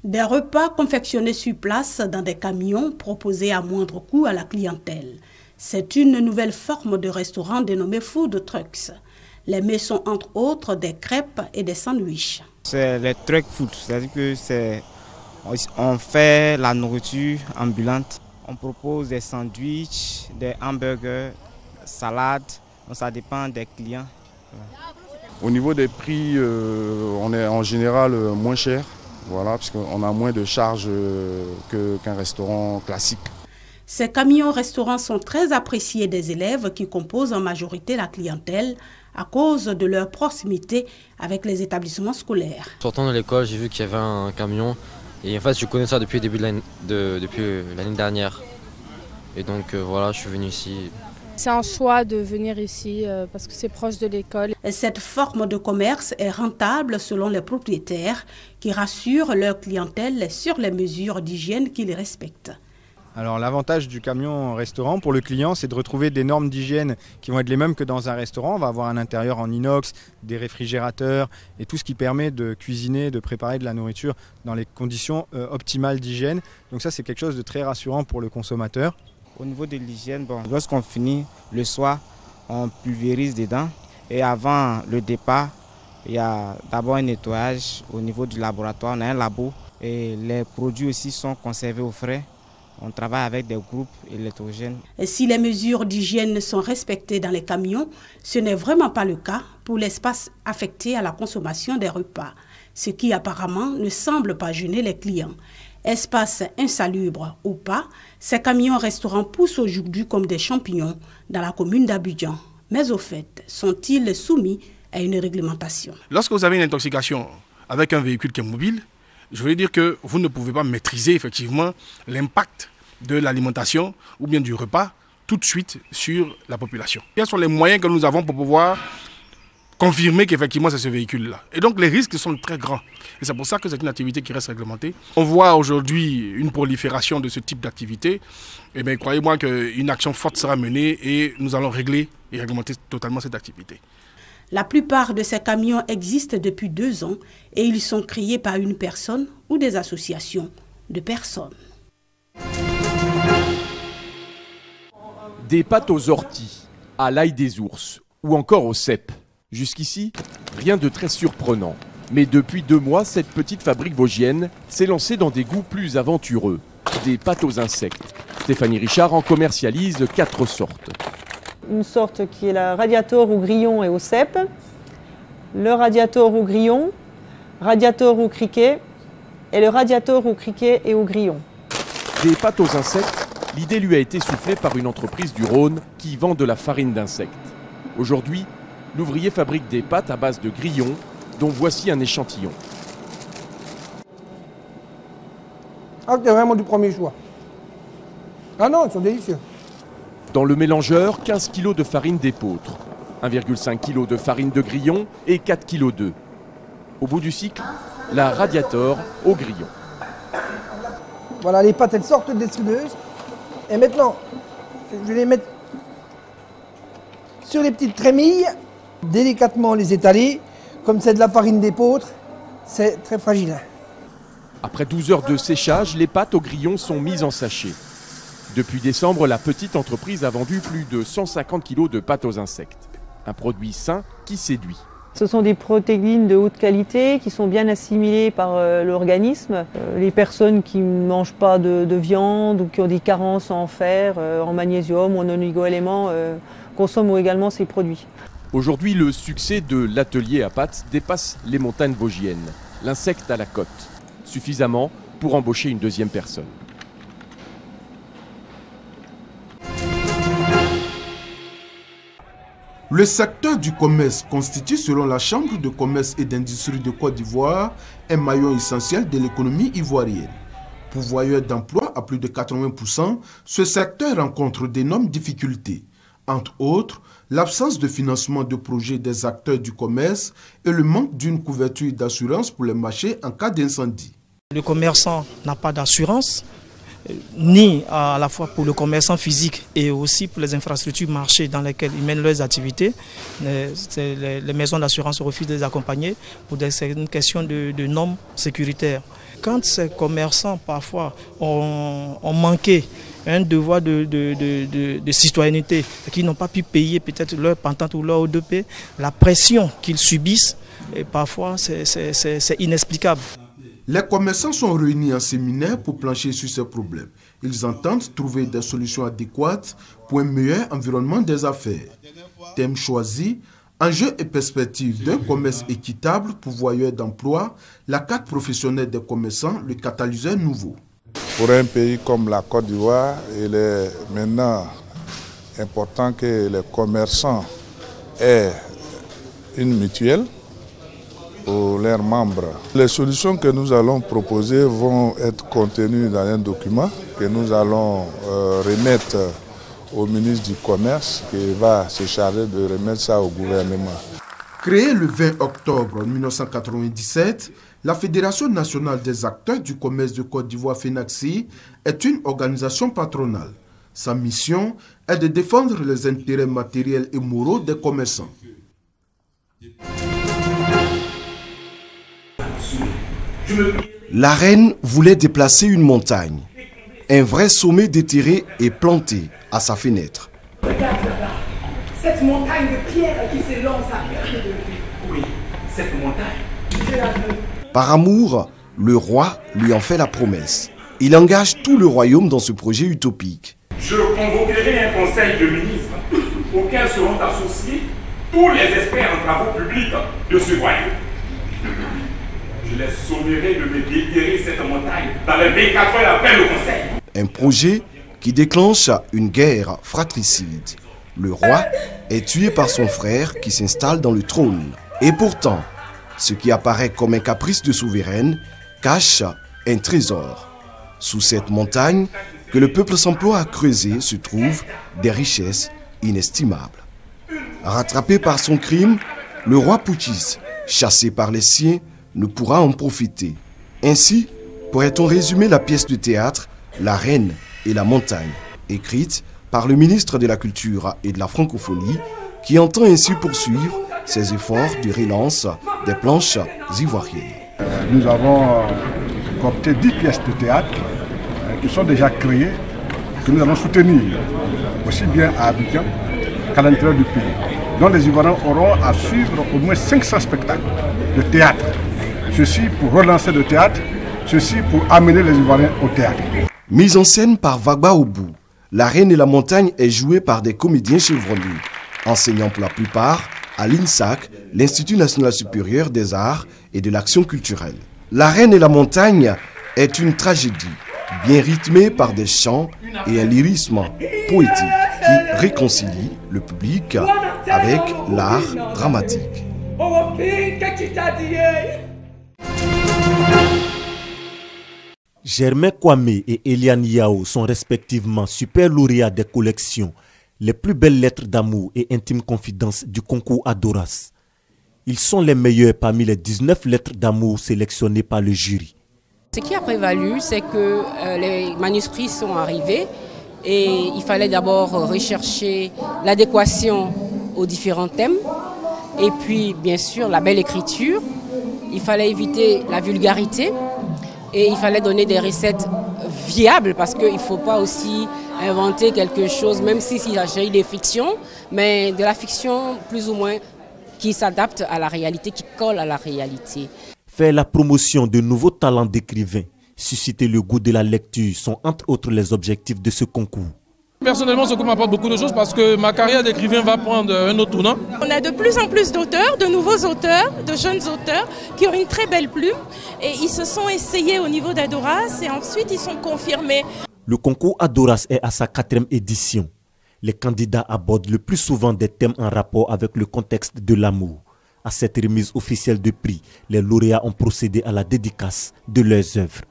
Des repas confectionnés sur place dans des camions proposés à moindre coût à la clientèle. C'est une nouvelle forme de restaurant dénommé Food Trucks. Les mets sont entre autres des crêpes et des sandwichs. C'est les truck food, c'est-à-dire que on fait la nourriture ambulante. On propose des sandwichs, des hamburgers, salades, donc ça dépend des clients. Au niveau des prix, on est en général moins cher, voilà, parce qu'on a moins de charges qu'un restaurant classique. Ces camions-restaurants sont très appréciés des élèves qui composent en majorité la clientèle à cause de leur proximité avec les établissements scolaires. Sortant de l'école, j'ai vu qu'il y avait un camion et en fait je connais ça depuis le début depuis l'année dernière. Et donc voilà, je suis venu ici. C'est un choix de venir ici parce que c'est proche de l'école. Cette forme de commerce est rentable selon les propriétaires qui rassurent leur clientèle sur les mesures d'hygiène qu'ils respectent. Alors l'avantage du camion restaurant pour le client, c'est de retrouver des normes d'hygiène qui vont être les mêmes que dans un restaurant. On va avoir un intérieur en inox, des réfrigérateurs et tout ce qui permet de cuisiner, de préparer de la nourriture dans les conditions optimales d'hygiène. Donc ça, c'est quelque chose de très rassurant pour le consommateur. Au niveau de l'hygiène, lorsqu'on finit le soir, on pulvérise dedans et avant le départ, il y a d'abord un nettoyage au niveau du laboratoire. On a un labo et les produits aussi sont conservés au frais. On travaille avec des groupes électrogènes. Et si les mesures d'hygiène sont respectées dans les camions, ce n'est vraiment pas le cas pour l'espace affecté à la consommation des repas, ce qui apparemment ne semble pas gêner les clients. Espace insalubre ou pas, ces camions-restaurants poussent aujourd'hui comme des champignons dans la commune d'Abidjan. Mais au fait, sont-ils soumis à une réglementation? Lorsque vous avez une intoxication avec un véhicule qui est mobile, je veux dire que vous ne pouvez pas maîtriser effectivement l'impact de l'alimentation ou bien du repas tout de suite sur la population. Quels sont les moyens que nous avons pour pouvoir confirmer qu'effectivement c'est ce véhicule-là? Et donc les risques sont très grands. Et c'est pour ça que c'est une activité qui reste réglementée. On voit aujourd'hui une prolifération de ce type d'activité. Et bien croyez-moi qu'une action forte sera menée et nous allons régler et réglementer totalement cette activité. La plupart de ces camions existent depuis 2 ans et ils sont créés par une personne ou des associations de personnes. Des pâtes aux orties, à l'ail des ours ou encore au cèpe. Jusqu'ici, rien de très surprenant. Mais depuis 2 mois, cette petite fabrique vosgienne s'est lancée dans des goûts plus aventureux. Des pâtes aux insectes. Stéphanie Richard en commercialise 4 sortes. Une sorte qui est la radiator au grillon et au cèpe, le radiator au grillon, radiator au criquet et le radiator au criquet et au grillon. Des pâtes aux insectes, l'idée lui a été soufflée par une entreprise du Rhône qui vend de la farine d'insectes. Aujourd'hui, l'ouvrier fabrique des pâtes à base de grillons, dont voici un échantillon. Ah, c'est vraiment du premier choix. Ah non, ils sont délicieux. Dans le mélangeur, 15 kg de farine d'épeautre, 1,5 kg de farine de grillon et 4 kg d'œufs. Au bout du cycle, la radiator au grillon. Voilà, les pâtes, elles sortent des soudeuses. Et maintenant, je vais les mettre sur les petites trémilles, délicatement les étaler. Comme c'est de la farine d'épeautre, c'est très fragile. Après 12 heures de séchage, les pâtes au grillon sont mises en sachet. Depuis décembre, la petite entreprise a vendu plus de 150 kg de pâtes aux insectes. Un produit sain qui séduit. Ce sont des protéines de haute qualité qui sont bien assimilées par l'organisme. Les personnes qui ne mangent pas de viande ou qui ont des carences en fer, en magnésium ou en oligo-éléments consomment également ces produits. Aujourd'hui, le succès de l'atelier à pâtes dépasse les montagnes vosgiennes. L'insecte à la cote. Suffisamment pour embaucher une 2e personne. Le secteur du commerce constitue, selon la Chambre de commerce et d'industrie de Côte d'Ivoire, un maillon essentiel de l'économie ivoirienne. Pourvoyeur d'emplois à plus de 80%, ce secteur rencontre d'énormes difficultés. Entre autres, l'absence de financement de projets des acteurs du commerce et le manque d'une couverture d'assurance pour les marchés en cas d'incendie. Le commerçant n'a pas d'assurance, ni à la fois pour le commerçant physique et aussi pour les infrastructures marchés dans lesquelles ils mènent leurs activités. Les maisons d'assurance refusent de les accompagner pour une question de normes sécuritaires. quand ces commerçants parfois ont manqué un devoir de citoyenneté, qui n'ont pas pu payer peut-être leur patente ou leur ODP, la pression qu'ils subissent, et parfois c'est inexplicable. Les commerçants sont réunis en séminaire pour plancher sur ces problèmes. Ils entendent trouver des solutions adéquates pour un meilleur environnement des affaires. Thème choisi, enjeux et perspectives d'un commerce équitable, pourvoyeur d'emploi, la carte professionnelle des commerçants, le catalyseur nouveau. Pour un pays comme la Côte d'Ivoire, il est maintenant important que les commerçants aient une mutuelle pour leurs membres. Les solutions que nous allons proposer vont être contenues dans un document que nous allons remettre au ministre du Commerce qui va se charger de remettre ça au gouvernement. Créée le 20 octobre 1997, la Fédération nationale des acteurs du commerce de Côte d'Ivoire FENACSI est une organisation patronale. Sa mission est de défendre les intérêts matériels et moraux des commerçants. La reine voulait déplacer une montagne. Un vrai sommet déterré et planté à sa fenêtre. Regarde là-bas, cette montagne de pierre qui s'élance à perte de vue. Oui, cette montagne. Par amour, le roi lui en fait la promesse. Il engage tout le royaume dans ce projet utopique. Je convoquerai un conseil de ministres auquel seront associés tous les experts en travaux publics de ce royaume. Je les sommerai de me déterrer cette montagne dans les 24 heures après le conseil. Un projet qui déclenche une guerre fratricide. Le roi est tué par son frère qui s'installe dans le trône. Et pourtant, ce qui apparaît comme un caprice de souveraine cache un trésor. Sous cette montagne que le peuple s'emploie à creuser se trouvent des richesses inestimables. Rattrapé par son crime, le roi putschiste, chassé par les siens, ne pourra en profiter. Ainsi, pourrait-on résumer la pièce de théâtre « La reine et la montagne », écrite par le ministre de la Culture et de la Francophonie, qui entend ainsi poursuivre ses efforts de relance des planches ivoiriennes. Nous avons coopté 10 pièces de théâtre qui sont déjà créées, que nous allons soutenir aussi bien à Abidjan qu'à l'intérieur du pays. Donc les Ivoiriens auront à suivre au moins 500 spectacles de théâtre. Ceci pour relancer le théâtre, ceci pour amener les Ivoiriens au théâtre. Mise en scène par Vagba Obou, La reine et la montagne est jouée par des comédiens chevronnés, enseignant pour la plupart à l'INSAC, l'Institut national supérieur des arts et de l'action culturelle. La reine et la montagne est une tragédie, bien rythmée par des chants et un lyrisme poétique qui réconcilie le public avec l'art dramatique. Germain Kwame et Eliane Yao sont respectivement super lauréats des collections Les plus belles lettres d'amour et intimes confidences du concours Adoras. Ils sont les meilleurs parmi les 19 lettres d'amour sélectionnées par le jury. Ce qui a prévalu, c'est que les manuscrits sont arrivés et il fallait d'abord rechercher l'adéquation aux différents thèmes et puis bien sûr la belle écriture. Il fallait éviter la vulgarité et il fallait donner des recettes viables parce qu'il ne faut pas aussi inventer quelque chose, même s'il s'agit des fictions, mais de la fiction plus ou moins qui s'adapte à la réalité, qui colle à la réalité. Faire la promotion de nouveaux talents d'écrivains, susciter le goût de la lecture sont entre autres les objectifs de ce concours. Personnellement, ce qui m'apporte beaucoup de choses parce que ma carrière d'écrivain va prendre un autre tournant. On a de plus en plus d'auteurs, de nouveaux auteurs, de jeunes auteurs qui ont une très belle plume et ils se sont essayés au niveau d'Adoras et ensuite ils sont confirmés. Le concours Adoras est à sa 4e édition. Les candidats abordent le plus souvent des thèmes en rapport avec le contexte de l'amour. À cette remise officielle de prix, les lauréats ont procédé à la dédicace de leurs œuvres.